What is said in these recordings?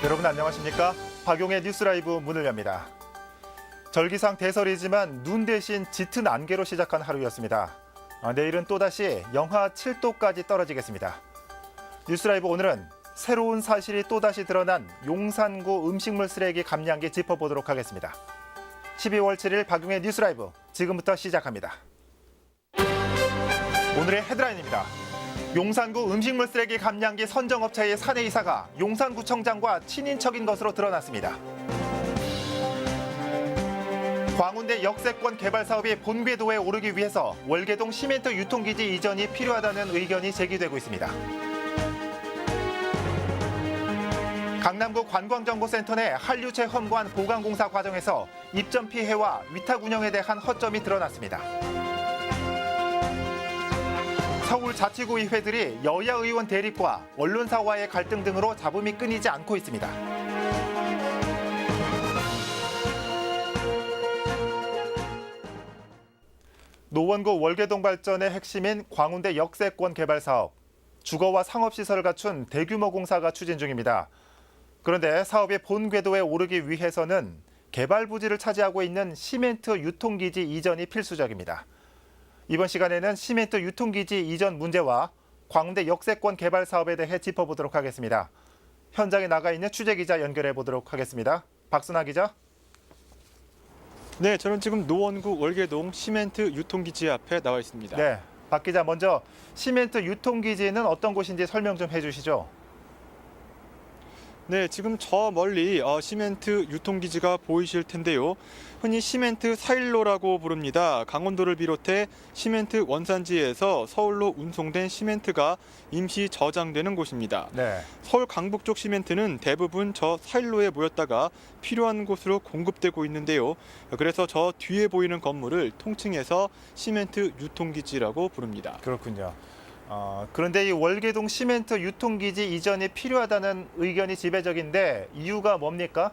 여러분 안녕하십니까? 박용의 뉴스 라이브 문을 엽니다. 절기상 대설이지만 눈 대신 짙은 안개로 시작한 하루였습니다. 내일은 또다시 영하 7도까지 떨어지겠습니다. 뉴스 라이브 오늘은 새로운 사실이 또다시 드러난 용산구 음식물 쓰레기 감량기 짚어보도록 하겠습니다. 12월 7일 박용의 뉴스 라이브 지금부터 시작합니다. 오늘의 헤드라인입니다. 용산구 음식물 쓰레기 감량기 선정업체의 사내이사가 용산구청장과 친인척인 것으로 드러났습니다. 광운대 역세권 개발 사업이 본궤도에 오르기 위해서 월계동 시멘트 유통기지 이전이 필요하다는 의견이 제기되고 있습니다. 강남구 관광정보센터 내 한류체 험관 보강공사 과정에서 입점 피해와 위탁 운영에 대한 허점이 드러났습니다. 서울자치구의회들이 여야 의원 대립과 언론사와의 갈등 등으로 잡음이 끊이지 않고 있습니다. 노원구 월계동 발전의 핵심인 광운대 역세권 개발 사업. 주거와 상업시설을 갖춘 대규모 공사가 추진 중입니다. 그런데 사업이 본궤도에 오르기 위해서는 개발 부지를 차지하고 있는 시멘트 유통기지 이전이 필수적입니다. 이번 시간에는 시멘트 유통기지 이전 문제와 광운대 역세권 개발 사업에 대해 짚어보도록 하겠습니다. 현장에 나가 있는 취재기자 연결해 보도록 하겠습니다. 박순아 기자. 네, 저는 지금 노원구 월계동 시멘트 유통기지 앞에 나와 있습니다. 네, 박 기자 먼저 시멘트 유통기지는 어떤 곳인지 설명 좀 해주시죠. 네, 지금 저 멀리 시멘트 유통기지가 보이실 텐데요. 흔히 시멘트 사일로라고 부릅니다. 강원도를 비롯해 시멘트 원산지에서 서울로 운송된 시멘트가 임시 저장되는 곳입니다. 네. 서울 강북 쪽 시멘트는 대부분 저 사일로에 모였다가 필요한 곳으로 공급되고 있는데요. 그래서 저 뒤에 보이는 건물을 통칭해서 시멘트 유통기지라고 부릅니다. 그렇군요. 그런데 이 월계동 시멘트 유통기지 이전이 필요하다는 의견이 지배적인데 이유가 뭡니까?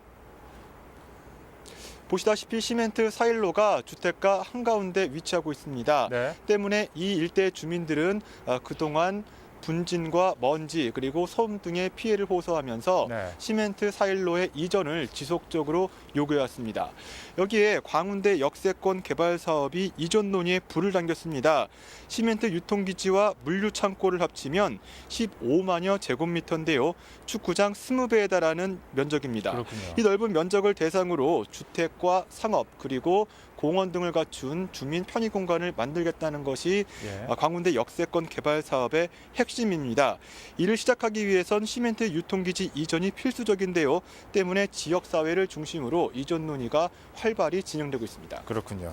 보시다시피 시멘트 사일로가 주택가 한가운데 위치하고 있습니다. 네. 때문에 이 일대 주민들은 그동안 분진과 먼지 그리고 소음 등의 피해를 호소하면서 네. 시멘트 사일로의 이전을 지속적으로 요구해왔습니다. 여기에 광운대 역세권 개발 사업이 이전 논의에 불을 당겼습니다. 시멘트 유통기지와 물류 창고를 합치면 15만여 제곱미터인데요. 축구장 20배에 달하는 면적입니다. 그렇군요. 이 넓은 면적을 대상으로 주택과 상업 그리고 공원 등을 갖춘 주민 편의 공간을 만들겠다는 것이 예. 광운대 역세권 개발 사업의 핵심입니다. 이를 시작하기 위해선 시멘트 유통기지 이전이 필수적인데요. 때문에 지역사회를 중심으로 이전 논의가 활발히 진행되고 있습니다. 그렇군요.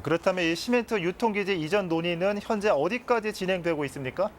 그렇다면 이 시멘트 유통기지 이전 논의는 현재 어디까지 진행되고 있습니까?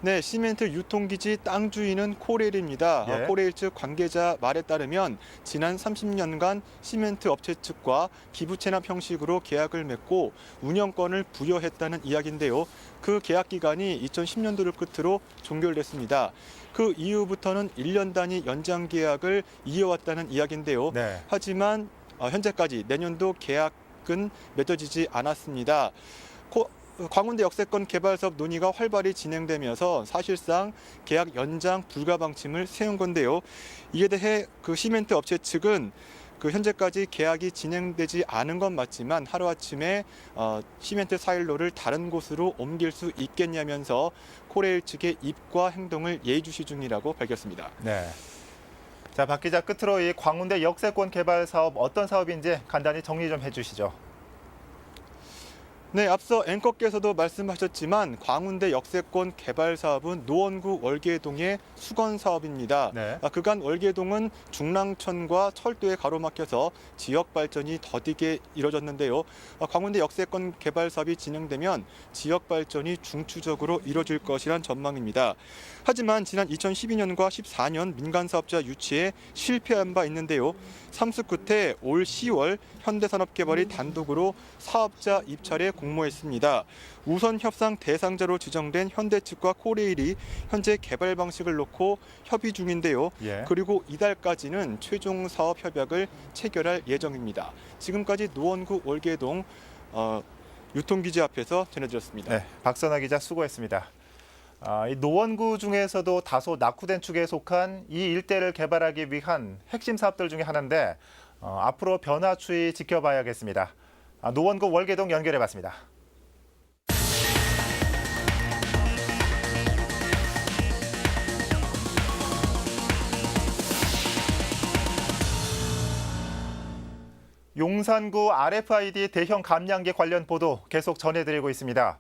네, 시멘트 유통기지 땅 주인은 코레일입니다. 예. 코레일 측 관계자 말에 따르면 지난 30년간 시멘트 업체 측과 기부 체납 형식으로 계약을 맺고 운영권을 부여했다는 이야기인데요. 그 계약 기간이 2010년도를 끝으로 종결됐습니다. 그 이후부터는 1년 단위 연장 계약을 이어왔다는 이야기인데요. 네. 하지만 현재까지 내년도 계약은 맺어지지 않았습니다. 광운대 역세권 개발 사업 논의가 활발히 진행되면서 사실상 계약 연장 불가 방침을 세운 건데요. 이에 대해 그 시멘트 업체 측은 현재까지 계약이 진행되지 않은 건 맞지만 하루아침에 시멘트 사일로를 다른 곳으로 옮길 수 있겠냐면서 코레일 측의 입과 행동을 예의주시 중이라고 밝혔습니다. 네. 자, 박 기자 끝으로 이 광운대 역세권 개발 사업 어떤 사업인지 간단히 정리 좀 해주시죠. 네, 앞서 앵커께서도 말씀하셨지만 광운대 역세권 개발 사업은 노원구 월계동의 수건 사업입니다. 네. 그간 월계동은 중랑천과 철도에 가로막혀서 지역 발전이 더디게 이뤄졌는데요. 광운대 역세권 개발 사업이 진행되면 지역 발전이 중추적으로 이뤄질 것이란 전망입니다. 하지만 지난 2012년과 14년 민간 사업자 유치에 실패한 바 있는데요. 삼수 끝에 올 10월 현대산업개발이 단독으로 사업자 입찰에 공모했습니다. 우선 협상 대상자로 지정된 현대 측과 코레일이 현재 개발 방식을 놓고 협의 중인데요. 예. 그리고 이달까지는 최종 사업 협약을 체결할 예정입니다. 지금까지 노원구 월계동 유통기지 앞에서 전해드렸습니다. 네, 박선아 기자 수고했습니다. 이 노원구 중에서도 다소 낙후된 축에 속한 이 일대를 개발하기 위한 핵심 사업들 중에 하나인데 앞으로 변화 추이 지켜봐야겠습니다. 노원구 월계동 연결해봤습니다. 용산구 RFID 대형 감량기 관련 보도 계속 전해드리고 있습니다.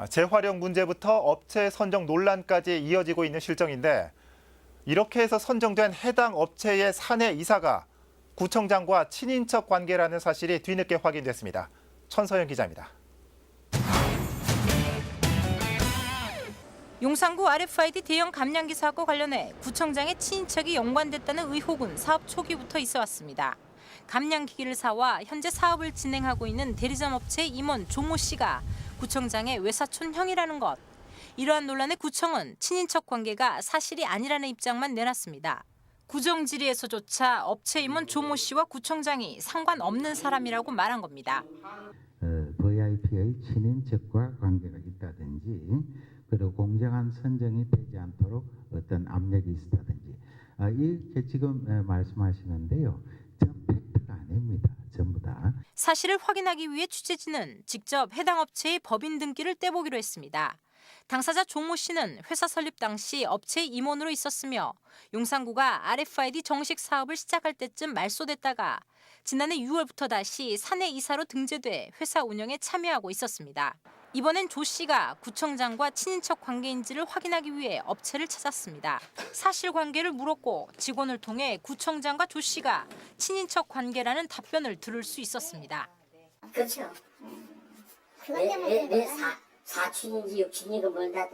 재활용 문제부터 업체 선정 논란까지 이어지고 있는 실정인데 이렇게 해서 선정된 해당 업체의 사내 이사가 구청장과 친인척 관계라는 사실이 뒤늦게 확인됐습니다. 천서영 기자입니다. 용산구 RFID 대형 감량기 사고 관련해 구청장의 친인척이 연관됐다는 의혹은 사업 초기부터 있어 왔습니다. 감량기기를 사와 현재 사업을 진행하고 있는 대리점 업체의 임원 조모 씨가 구청장의 외사촌 형이라는 것. 이러한 논란에 구청은 친인척 관계가 사실이 아니라는 입장만 내놨습니다. 구정 질의에서조차 업체 임원 조모 씨와 구청장이 상관없는 사람이라고 말한 겁니다. VIP의 친인척과 관계가 있다든지 그리고 공정한 선정이 되지 않도록 어떤 압력이 있다든지 이렇게 지금 말씀하시는데요. 전 팩트가 아닙니다. 전부 다. 사실을 확인하기 위해 취재진은 직접 해당 업체의 법인 등기를 떼보기로 했습니다. 당사자 조모 씨는 회사 설립 당시 업체의 임원으로 있었으며 용산구가 RFID 정식 사업을 시작할 때쯤 말소됐다가 지난해 6월부터 다시 사내 이사로 등재돼 회사 운영에 참여하고 있었습니다. 이번엔 조 씨가 구청장과 친인척 관계인지를 확인하기 위해 업체를 찾았습니다. 사실관계를 물었고 직원을 통해 구청장과 조 씨가 친인척 관계라는 답변을 들을 수 있었습니다. 그렇죠. 왜 사촌인지 육친이고 뭔다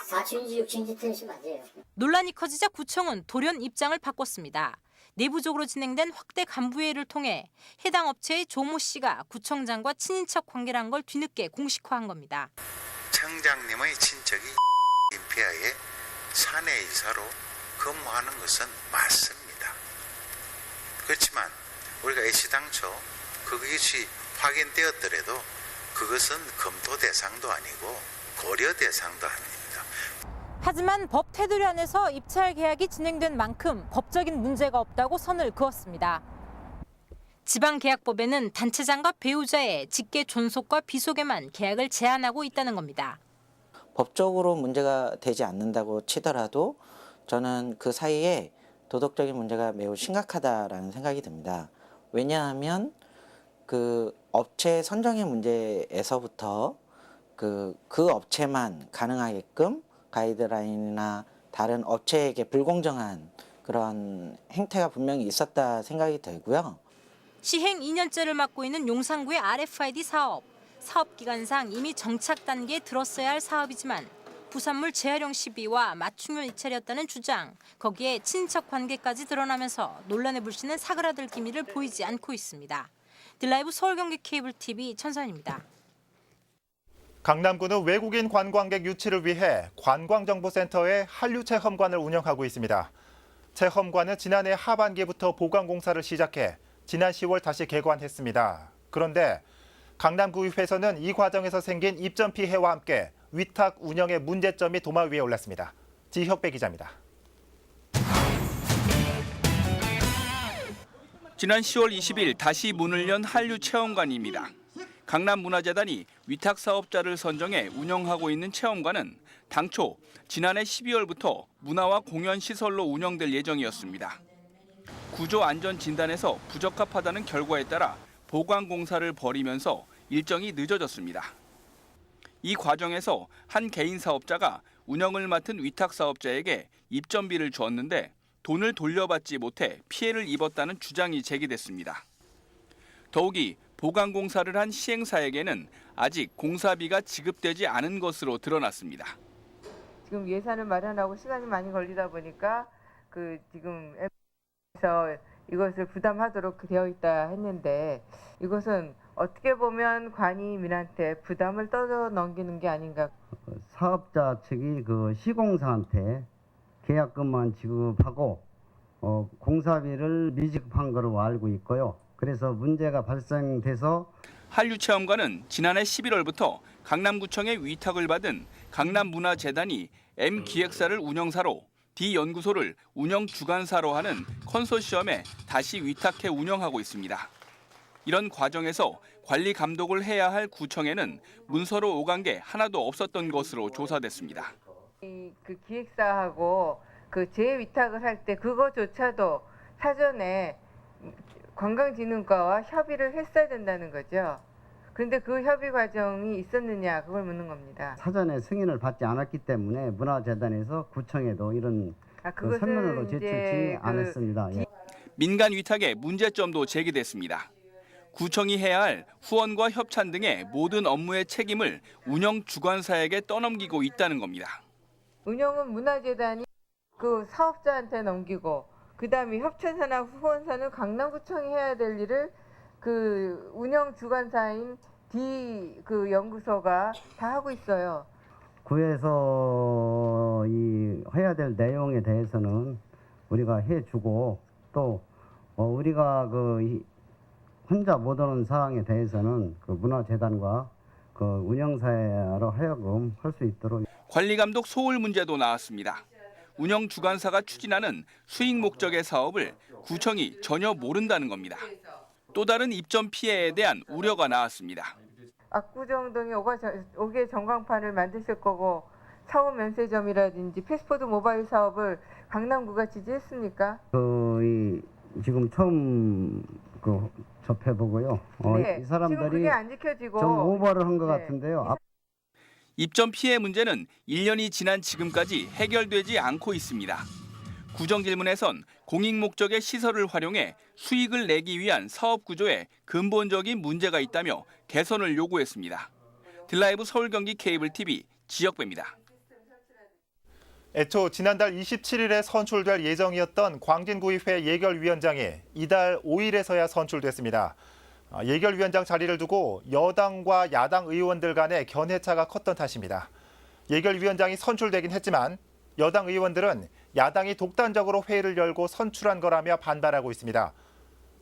사촌인지 육친인지 틀리시 맞아요. 논란이 커지자 구청은 돌연 입장을 바꿨습니다. 내부적으로 진행된 확대 간부회의를 통해 해당 업체의 조모 씨가 구청장과 친인척 관계란 걸 뒤늦게 공식화한 겁니다. 청장님의 친척이 임피아의 사내이사로 근무하는 것은 맞습니다. 그렇지만 우리가 애시당초 그것이 확인되었더라도 그것은 검토 대상도 아니고 고려 대상도 아닙니다. 하지만 법 테두리 안에서 입찰 계약이 진행된 만큼 법적인 문제가 없다고 선을 그었습니다. 지방계약법에는 단체장과 배우자의 직계 존속과 비속에만 계약을 제한하고 있다는 겁니다. 법적으로 문제가 되지 않는다고 치더라도 저는 그 사이에 도덕적인 문제가 매우 심각하다라는 생각이 듭니다. 왜냐하면 그 업체 선정의 문제에서부터 그 업체만 가능하게끔 가이드라인이나 다른 업체에게 불공정한 그런 행태가 분명히 있었다 생각이 들고요. 시행 2년째를 맡고 있는 용산구의 RFID 사업. 사업 기간상 이미 정착 단계에 들었어야 할 사업이지만 부산물 재활용 시비와 맞춤형 입찰이었다는 주장, 거기에 친인척 관계까지 드러나면서 논란의 불씨는 사그라들 기미를 보이지 않고 있습니다. 딜라이브 서울경기 케이블 TV 천선입니다. 강남구는 외국인 관광객 유치를 위해 관광정보센터의 한류 체험관을 운영하고 있습니다. 체험관은 지난해 하반기부터 보강공사를 시작해 지난 10월 다시 개관했습니다. 그런데 강남구의회에서는 이 과정에서 생긴 입점 피해와 함께 위탁 운영의 문제점이 도마 위에 올랐습니다. 지혁배 기자입니다. 지난 10월 20일 다시 문을 연 한류체험관입니다. 강남문화재단이 위탁사업자를 선정해 운영하고 있는 체험관은 당초 지난해 12월부터 문화와 공연시설로 운영될 예정이었습니다. 구조안전진단에서 부적합하다는 결과에 따라 보강공사를 벌이면서 일정이 늦어졌습니다. 이 과정에서 한 개인 사업자가 운영을 맡은 위탁사업자에게 입점비를 주었는데 돈을 돌려받지 못해 피해를 입었다는 주장이 제기됐습니다. 더욱이 보강공사를 한 시행사에게는 아직 공사비가 지급되지 않은 것으로 드러났습니다. 지금 예산을 마련하고 시간이 많이 걸리다 보니까 지금 에서 이것을 부담하도록 되어 있다 했는데 이것은 어떻게 보면 관이민한테 부담을 떠넘기는 게 아닌가. 사업자 측이 그 시공사한테 계약금만 지급하고 공사비를 미지급한 거로 알고 있고요. 그래서 문제가 발생돼서 한류체험관은 지난해 11월부터 강남구청의 위탁을 받은 강남문화재단이 M기획사를 운영사로 D연구소를 운영주관사로 하는 컨소시엄에 다시 위탁해 운영하고 있습니다. 이런 과정에서 관리 감독을 해야 할 구청에는 문서로 오간 게 하나도 없었던 것으로 조사됐습니다. 그 기획사하고 그 재위탁을 할 때 그거조차도 사전에 관광진흥과와 협의를 했어야 된다는 거죠. 그런데 그 협의 과정이 있었느냐 그걸 묻는 겁니다. 사전에 승인을 받지 않았기 때문에 문화재단에서 구청에도 이런 그 설문으로 제출지 않았습니다. 예. 민간 위탁의 문제점도 제기됐습니다. 구청이 해야 할 후원과 협찬 등의 모든 업무의 책임을 운영 주관사에게 떠넘기고 있다는 겁니다. 운영은 문화재단이 그 사업자한테 넘기고 그다음에 협찬사나 후원사는 강남구청이 해야 될 일을 그 운영 주관사인 D 그 연구소가 다 하고 있어요. 구에서 이 해야 될 내용에 대해서는 우리가 해주고 또 우리가 그 혼자 못 오는 사항에 대해서는 그 문화재단과 그 운영사로 하여금 할 수 있도록. 관리감독 소홀 문제도 나왔습니다. 운영 주관사가 추진하는 수익 목적의 사업을 구청이 전혀 모른다는 겁니다. 또 다른 입점 피해에 대한 우려가 나왔습니다. 압구정동에 5개 전광판을 만드실 거고 사후 면세점이라든지 패스포드 모바일 사업을 강남구가 지지했습니까? 지금 처음 접해보고요. 네, 이 사람들이 지금 그게 안 지켜지고 좀 오버를 한 것 네. 같은데요. 입점 피해 문제는 1년이 지난 지금까지 해결되지 않고 있습니다. 구정질문에선 공익 목적의 시설을 활용해 수익을 내기 위한 사업 구조에 근본적인 문제가 있다며 개선을 요구했습니다. 드라이브 서울 경기 케이블 TV 지역배입니다. 애초 지난달 27일에 선출될 예정이었던 광진구의회 예결위원장이 이달 5일에서야 선출됐습니다. 예결위원장 자리를 두고 여당과 야당 의원들 간의 견해차가 컸던 탓입니다. 예결위원장이 선출되긴 했지만 여당 의원들은 야당이 독단적으로 회의를 열고 선출한 거라며 반발하고 있습니다.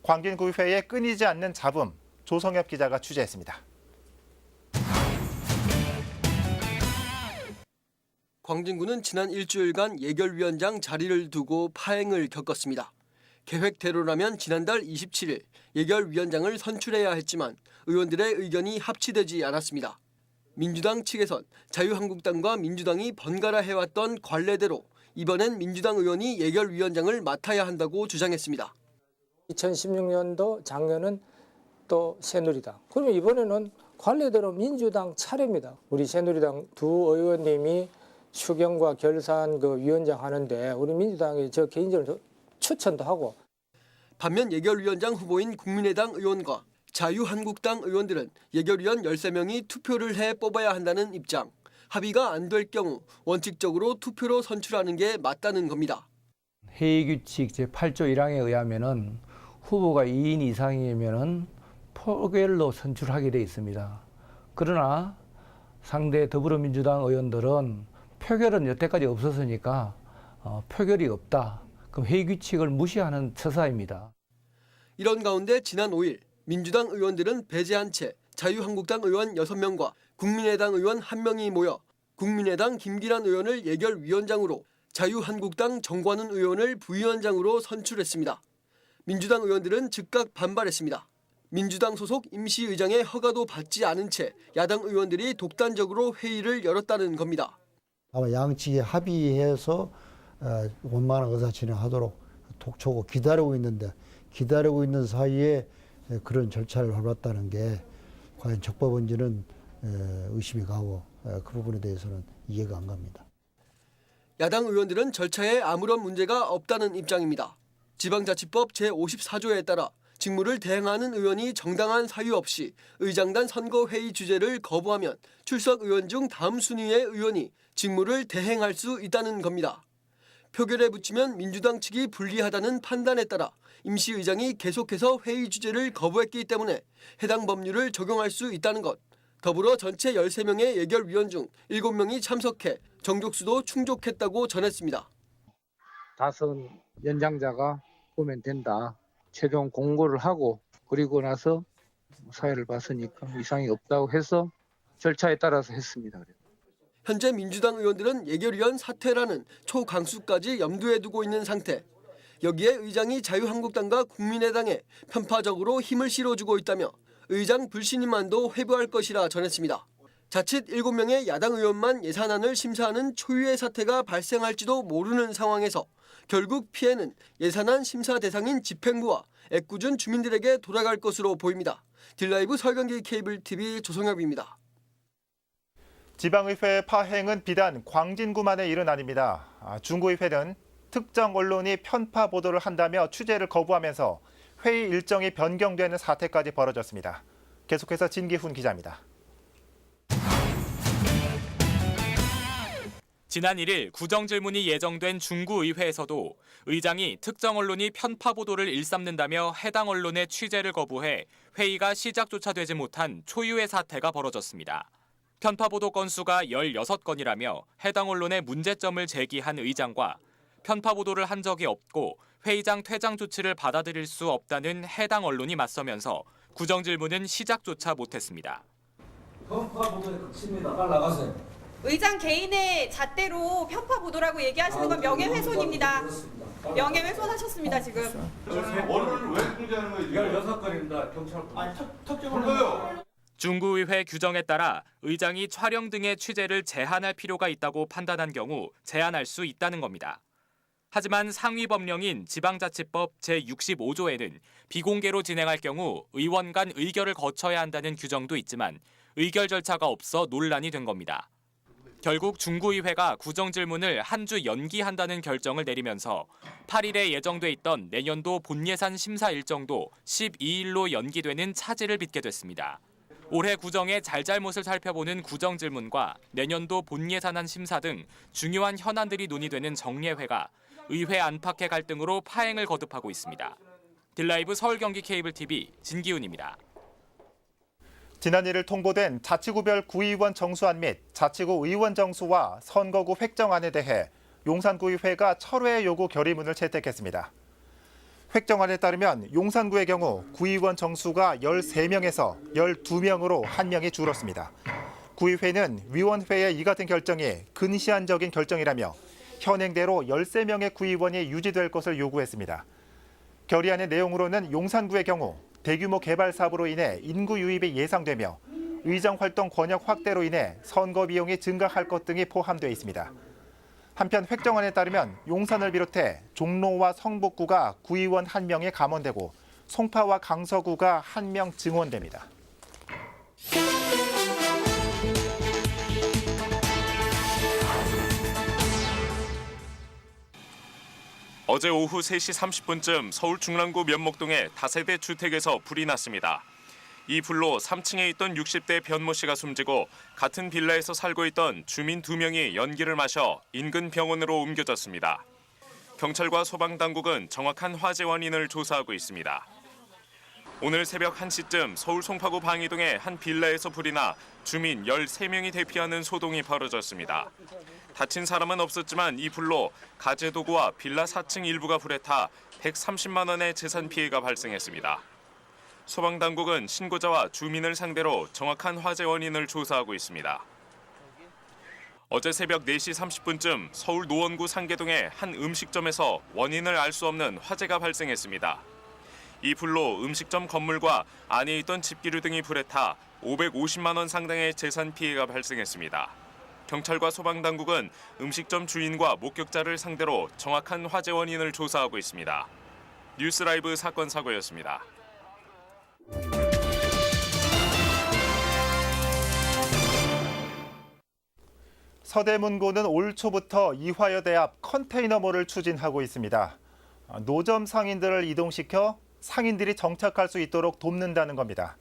광진구의회의 끊이지 않는 잡음, 조성엽 기자가 취재했습니다. 광진구는 지난 일주일간 예결위원장 자리를 두고 파행을 겪었습니다. 계획대로라면 지난달 27일 예결위원장을 선출해야 했지만 의원들의 의견이 합치되지 않았습니다. 민주당 측에선 자유한국당과 민주당이 번갈아 해왔던 관례대로 이번엔 민주당 의원이 예결위원장을 맡아야 한다고 주장했습니다. 2016년도 작년은 또 새누리당. 그러면 이번에는 관례대로 민주당 차례입니다. 우리 새누리당 두 의원님이 추경과 결산 위원장 하는데 우리 민주당이 저 개인적으로 추천도 하고. 반면 예결위원장 후보인 국민의당 의원과 자유한국당 의원들은 예결위원 13명이 투표를 해 뽑아야 한다는 입장. 합의가 안 될 경우 원칙적으로 투표로 선출하는 게 맞다는 겁니다. 회의규칙 제8조 1항에 의하면은 후보가 2인 이상이면은 표결로 선출하게 돼 있습니다. 그러나 상대 더불어민주당 의원들은 표결은 여태까지 없었으니까 표결이 없다. 그럼 회의규칙을 무시하는 처사입니다. 이런 가운데 지난 5일 민주당 의원들은 배제한 채 자유한국당 의원 6명과 국민의당 의원 1명이 모여 국민의당 김기란 의원을 예결위원장으로 자유한국당 정관훈 의원을 부위원장으로 선출했습니다. 민주당 의원들은 즉각 반발했습니다. 민주당 소속 임시의장의 허가도 받지 않은 채 야당 의원들이 독단적으로 회의를 열었다는 겁니다. 아마 양측이 합의해서 원만한 의사진행하도록 독촉고 기다리고 있는 사이에 그런 절차를 밟았다는 게 과연 적법한지는 의심이 가고 그 부분에 대해서는 이해가 안 갑니다. 야당 의원들은 절차에 아무런 문제가 없다는 입장입니다. 지방자치법 제54조에 따라 직무를 대행하는 의원이 정당한 사유 없이 의장단 선거회의 주재를 거부하면 출석 의원 중 다음 순위의 의원이 직무를 대행할 수 있다는 겁니다. 표결에 붙이면 민주당 측이 불리하다는 판단에 따라 임시의장이 계속해서 회의 주재를 거부했기 때문에 해당 법률을 적용할 수 있다는 것. 더불어 전체 13명의 예결위원 중 7명이 참석해 정족수도 충족했다고 전했습니다. 다선 연장자가 보면 된다. 최종 공고를 하고 그리고 나서 사회를 봤으니까 이상이 없다고 해서 절차에 따라서 했습니다. 현재 민주당 의원들은 예결위원 사퇴라는 초강수까지 염두에 두고 있는 상태. 여기에 의장이 자유한국당과 국민의당에 편파적으로 힘을 실어주고 있다며 의장 불신임안도 회부할 것이라 전했습니다. 자칫 7명의 야당 의원만 예산안을 심사하는 초유의 사태가 발생할지도 모르는 상황에서 결국 피해는 예산안 심사 대상인 집행부와 애꿎은 주민들에게 돌아갈 것으로 보입니다. 딜라이브 서울경기 케이블 TV 조성엽입니다. 지방의회 파행은 비단 광진구만의 일은 아닙니다. 중구의회는 특정 언론이 편파 보도를 한다며 취재를 거부하면서 회의 일정이 변경되는 사태까지 벌어졌습니다. 계속해서 진기훈 기자입니다. 지난 1일 구정질문이 예정된 중구의회에서도 의장이 특정 언론이 편파 보도를 일삼는다며 해당 언론의 취재를 거부해 회의가 시작조차 되지 못한 초유의 사태가 벌어졌습니다. 편파 보도 건수가 16건이라며 해당 언론의 문제점을 제기한 의장과 편파 보도를 한 적이 없고 회의장 퇴장 조치를 받아들일 수 없다는 해당 언론이 맞서면서 구정질문은 시작조차 못했습니다. 편파 보도의 극치입니다. 빨리 나가세요. 의장 개인의 잣대로 편파 보도라고 얘기하시는 건 명예훼손입니다. 명예훼손하셨습니다 지금. 언론을 왜 공개하는 거예요? 16건입니다. 경찰. 불러요. 중구의회 규정에 따라 의장이 촬영 등의 취재를 제한할 필요가 있다고 판단한 경우 제한할 수 있다는 겁니다. 하지만 상위 법령인 지방자치법 제65조에는 비공개로 진행할 경우 의원 간 의결을 거쳐야 한다는 규정도 있지만 의결 절차가 없어 논란이 된 겁니다. 결국 중구의회가 구정질문을 한 주 연기한다는 결정을 내리면서 8일에 예정돼 있던 내년도 본예산 심사 일정도 12일로 연기되는 차질을 빚게 됐습니다. 올해 구정의 잘잘못을 살펴보는 구정질문과 내년도 본예산안 심사 등 중요한 현안들이 논의되는 정례회가 의회 안팎의 갈등으로 파행을 거듭하고 있습니다. 딜라이브 서울경기 케이블TV 진기훈입니다. 지난 1일 통보된 자치구별 구의원 정수안 및 자치구 의원 정수와 선거구 획정안에 대해 용산구의회가 철회 요구 결의문을 채택했습니다. 획정안에 따르면 용산구의 경우 구의원 정수가 13명에서 12명으로 1명이 줄었습니다. 구의회는 위원회의 이 같은 결정이 근시안적인 결정이라며 현행대로 13명의 구의원이 유지될 것을 요구했습니다. 결의안의 내용으로는 용산구의 경우 대규모 개발 사업으로 인해 인구 유입이 예상되며 의정 활동 권역 확대로 인해 선거 비용이 증가할 것 등이 포함되어 있습니다. 한편 획정안에 따르면 용산을 비롯해 종로와 성북구가 구의원 1명이 감원되고 송파와 강서구가 1명 증원됩니다. 어제 오후 3시 30분쯤 서울 중랑구 면목동의 다세대 주택에서 불이 났습니다. 이 불로 3층에 있던 60대 변모 씨가 숨지고 같은 빌라에서 살고 있던 주민 2명이 연기를 마셔 인근 병원으로 옮겨졌습니다. 경찰과 소방당국은 정확한 화재 원인을 조사하고 있습니다. 오늘 새벽 1시쯤 서울 송파구 방이동의 한 빌라에서 불이 나 주민 13명이 대피하는 소동이 벌어졌습니다. 다친 사람은 없었지만 이 불로 가재 도구와 빌라 4층 일부가 불에 타 130만 원의 재산 피해가 발생했습니다. 소방당국은 신고자와 주민을 상대로 정확한 화재 원인을 조사하고 있습니다. 어제 새벽 4시 30분쯤 서울 노원구 상계동의 한 음식점에서 원인을 알 수 없는 화재가 발생했습니다. 이 불로 음식점 건물과 안에 있던 집기류 등이 불에 타 550만 원 상당의 재산 피해가 발생했습니다. 경찰과 소방당국은 음식점 주인과 목격자를 상대로 정확한 화재 원인을 조사하고 있습니다. 뉴스라이브 사건 사고였습니다. 서대문구는 올 초부터 이화여대 앞 컨테이너몰을 추진하고 있습니다. 노점 상인들을 이동시켜 상인들이 정착할 수 있도록 돕는다는 겁니다.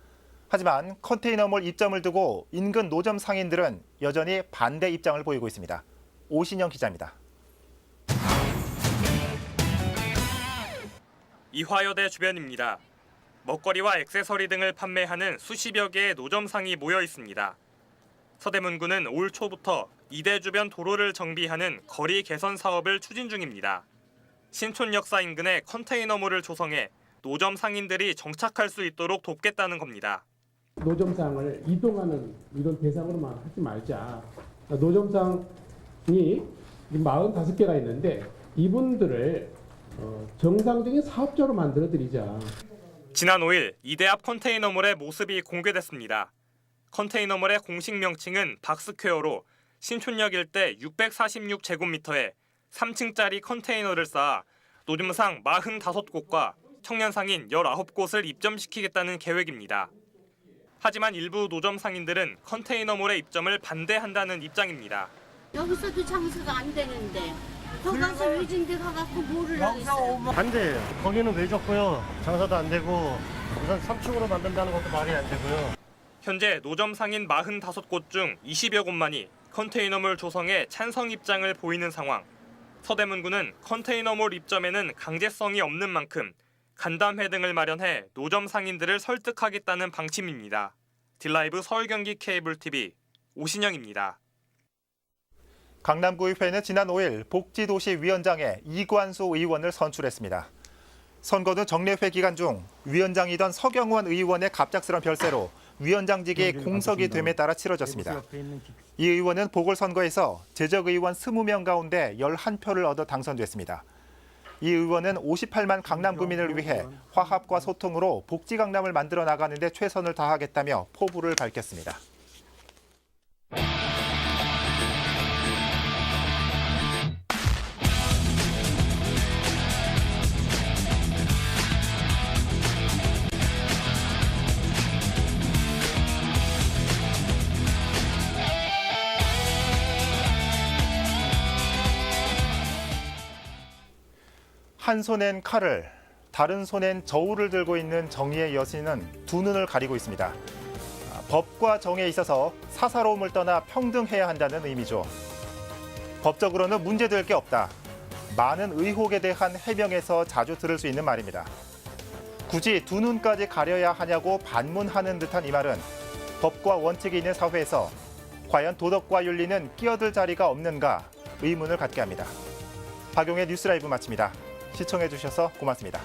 하지만 컨테이너몰 입점을 두고 인근 노점 상인들은 여전히 반대 입장을 보이고 있습니다. 오신영 기자입니다. 이화여대 주변입니다. 먹거리와 액세서리 등을 판매하는 수십여 개의 노점상이 모여 있습니다. 서대문구는 올 초부터 이대 주변 도로를 정비하는 거리 개선 사업을 추진 중입니다. 신촌역사 인근에 컨테이너몰을 조성해 노점 상인들이 정착할 수 있도록 돕겠다는 겁니다. 노점상을 이동하는 이런 대상으로만 하지 말자. 노점상이 45개가 있는데 이분들을 정상적인 사업자로 만들어드리자. 지난 5일 이대 앞 컨테이너몰의 모습이 공개됐습니다. 컨테이너몰의 공식 명칭은 박스퀘어로 신촌역 일대 646제곱미터에 3층짜리 컨테이너를 쌓아 노점상 45곳과 청년상인 19곳을 입점시키겠다는 계획입니다. 하지만 일부 노점 상인들은 컨테이너몰의 입점을 반대한다는 입장입니다. 여기서도 장사가 안 되는데 더 가서 위진데 가갖고 뭐를 하겠어요. 반대예요. 거기는 왜 줬고요. 장사도 안 되고 우선 3층으로 만든다는 것도 말이 안 되고요. 현재 노점 상인 45곳 중 20여 곳만이 컨테이너몰 조성에 찬성 입장을 보이는 상황. 서대문구는 컨테이너몰 입점에는 강제성이 없는 만큼 간담회 등을 마련해 노점 상인들을 설득하겠다는 방침입니다. 딜라이브 서울 경기 케이블 TV 오신영입니다. 강남구의회는 지난 5일 복지도시위원장에 이관수 의원을 선출했습니다. 선거는 정례회 기간 중 위원장이던 서경원 의원의 갑작스런 별세로 위원장직이 공석이 됨에 따라 치러졌습니다. 이 의원은 보궐선거에서 재적의원 20명 가운데 11표를 얻어 당선됐습니다. 이 의원은 58만 강남구민을 위해 화합과 소통으로 복지강남을 만들어 나가는 데 최선을 다하겠다며 포부를 밝혔습니다. 한 손엔 칼을, 다른 손엔 저울을 들고 있는 정의의 여신은 두 눈을 가리고 있습니다. 법과 정에 있어서 사사로움을 떠나 평등해야 한다는 의미죠. 법적으로는 문제될 게 없다. 많은 의혹에 대한 해명에서 자주 들을 수 있는 말입니다. 굳이 두 눈까지 가려야 하냐고 반문하는 듯한 이 말은 법과 원칙이 있는 사회에서 과연 도덕과 윤리는 끼어들 자리가 없는가 의문을 갖게 합니다. 박용의 뉴스라이브 마칩니다. 시청해주셔서 고맙습니다.